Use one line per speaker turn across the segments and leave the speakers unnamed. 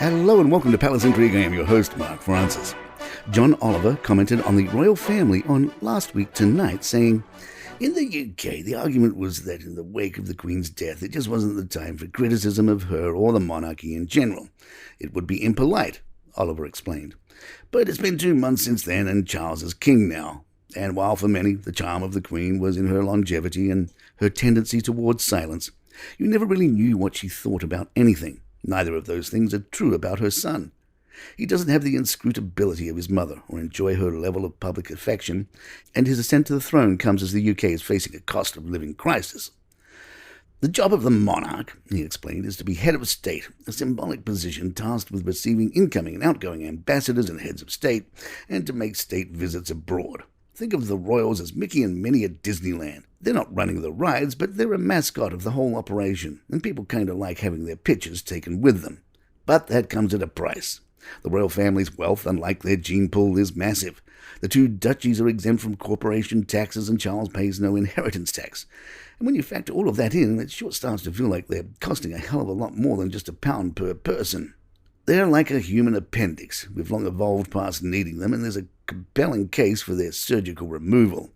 Hello and welcome to Palace Intrigue. I am your host, Mark Francis. Jon Oliver commented on the royal family on Last Week Tonight, saying, "In the UK, the argument was that in the wake of the Queen's death, it just wasn't the time for criticism of her or the monarchy in general. It would be impolite," Oliver explained. "But it's been 2 months since then, and Charles is king now. And while for many the charm of the Queen was in her longevity and her tendency towards silence, you never really knew what she thought about anything. Neither of those things are true about her son. He doesn't have the inscrutability of his mother or enjoy her level of public affection, and his ascent to the throne comes as the UK is facing a cost of living crisis. The job of the monarch," he explained, "is to be head of state, a symbolic position tasked with receiving incoming and outgoing ambassadors and heads of state, and to make state visits abroad. Think of the royals as Mickey and Minnie at Disneyland. They're not running the rides, but they're a mascot of the whole operation, and people kind of like having their pictures taken with them. But that comes at a price. The royal family's wealth, unlike their gene pool, is massive. The 2 duchies are exempt from corporation taxes, and Charles pays no inheritance tax. And when you factor all of that in, it sure starts to feel like they're costing a hell of a lot more than just £1 per person. They're like a human appendix. We've long evolved past needing them, and there's a compelling case for their surgical removal.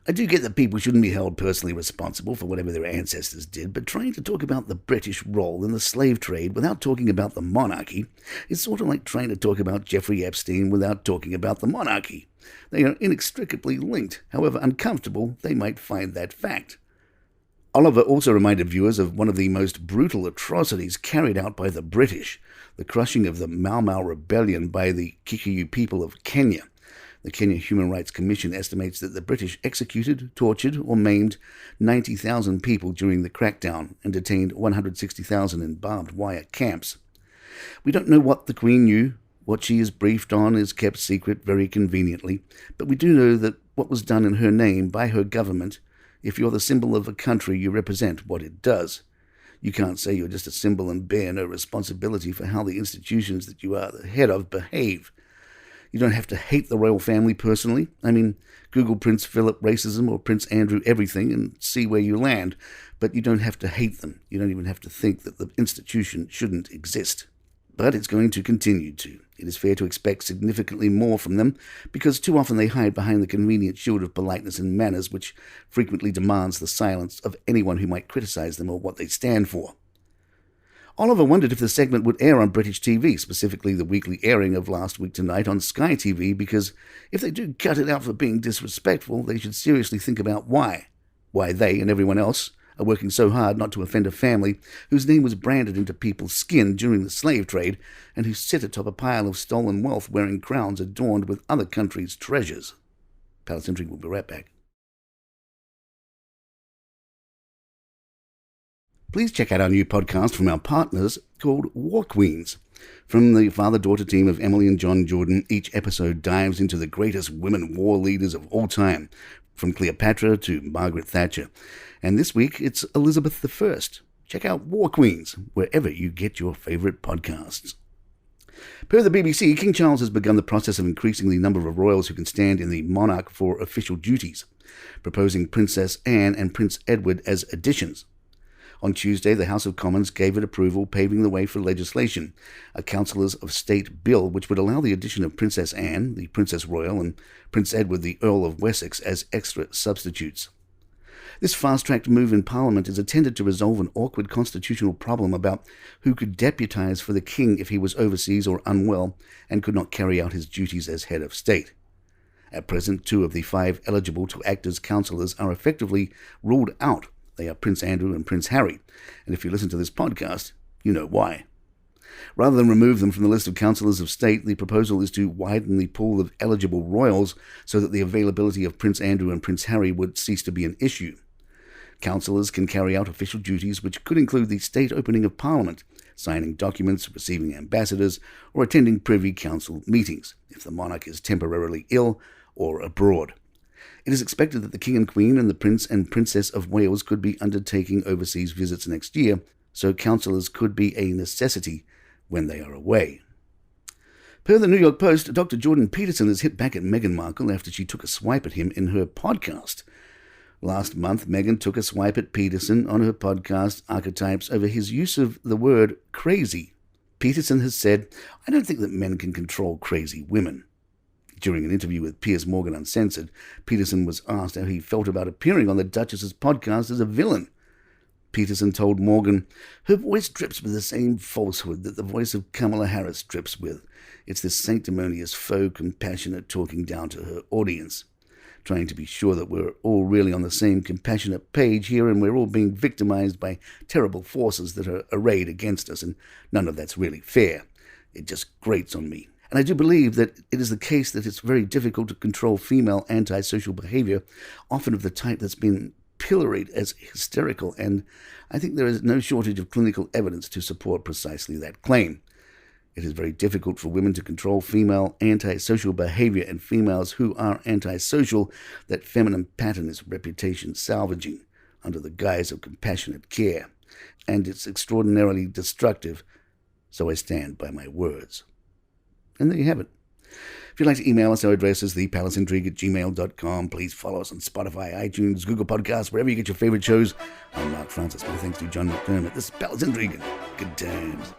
I do get that people shouldn't be held personally responsible for whatever their ancestors did, but trying to talk about the British role in the slave trade without talking about the monarchy is sort of like trying to talk about Jeffrey Epstein without talking about the monarchy. They are inextricably linked, however uncomfortable they might find that fact." Oliver also reminded viewers of one of the most brutal atrocities carried out by the British, the crushing of the Mau Mau rebellion by the Kikuyu people of Kenya. The Kenya Human Rights Commission estimates that the British executed, tortured, or maimed 90,000 people during the crackdown and detained 160,000 in barbed wire camps. We don't know what the Queen knew. What she is briefed on is kept secret very conveniently, but we do know that what was done in her name by her government, if you're the symbol of a country, you represent what it does. You can't say you're just a symbol and bear no responsibility for how the institutions that you are the head of behave. You don't have to hate the royal family personally. I mean, Google Prince Philip racism or Prince Andrew everything and see where you land. But you don't have to hate them. You don't even have to think that the institution shouldn't exist. But it's going to continue to. It is fair to expect significantly more from them, because too often they hide behind the convenient shield of politeness and manners, which frequently demands the silence of anyone who might criticize them or what they stand for. Oliver wondered if the segment would air on British TV, specifically the weekly airing of Last Week Tonight on Sky TV, because if they do cut it out for being disrespectful, they should seriously think about why. Why they and everyone else are working so hard not to offend a family whose name was branded into people's skin during the slave trade and who sit atop a pile of stolen wealth wearing crowns adorned with other countries' treasures. Palace Intrigue will be right back. Please check out our new podcast from our partners called War Queens. From the father-daughter team of Emily and John Jordan, each episode dives into the greatest women war leaders of all time, from Cleopatra to Margaret Thatcher. And this week, it's Elizabeth I. Check out War Queens wherever you get your favorite podcasts. Per the BBC, King Charles has begun the process of increasing the number of royals who can stand in the monarch for official duties, proposing Princess Anne and Prince Edward as additions. On Tuesday, the House of Commons gave it approval, paving the way for legislation, a Councillors of State bill which would allow the addition of Princess Anne, the Princess Royal, and Prince Edward, the Earl of Wessex, as extra substitutes. This fast-tracked move in Parliament is intended to resolve an awkward constitutional problem about who could deputise for the King if he was overseas or unwell and could not carry out his duties as head of state. At present, 2 of the 5 eligible to act as councillors are effectively ruled out. They are Prince Andrew and Prince Harry, and if you listen to this podcast, you know why. Rather than remove them from the list of councillors of state, the proposal is to widen the pool of eligible royals so that the availability of Prince Andrew and Prince Harry would cease to be an issue. Councillors can carry out official duties which could include the state opening of Parliament, signing documents, receiving ambassadors, or attending Privy Council meetings, if the monarch is temporarily ill or abroad. It is expected that the King and Queen and the Prince and Princess of Wales could be undertaking overseas visits next year, so councillors could be a necessity when they are away. Per the New York Post, Dr. Jordan Peterson has hit back at Meghan Markle after she took a swipe at him in her podcast. Last month, Meghan took a swipe at Peterson on her podcast Archetypes over his use of the word crazy. Peterson has said, "I don't think that men can control crazy women." During an interview with Piers Morgan Uncensored, Peterson was asked how he felt about appearing on the Duchess's podcast as a villain. Peterson told Morgan, "Her voice drips with the same falsehood that the voice of Kamala Harris drips with. It's this sanctimonious, faux, compassionate talking down to her audience. Trying to be sure that we're all really on the same compassionate page here and we're all being victimized by terrible forces that are arrayed against us, and none of that's really fair. It just grates on me. And I do believe that it is the case that it's very difficult to control female antisocial behavior, often of the type that's been pilloried as hysterical, and I think there is no shortage of clinical evidence to support precisely that claim. It is very difficult for women to control female antisocial behavior, and females who are antisocial, that feminine pattern is reputation salvaging under the guise of compassionate care, and it's extraordinarily destructive, so I stand by my words." And there you have it. If you'd like to email us, our address is thepalaceintrigue@gmail.com. Please follow us on Spotify, iTunes, Google Podcasts, wherever you get your favorite shows. I'm Mark Francis. My thanks to John McDermott. This is Palace Intrigue. Good times.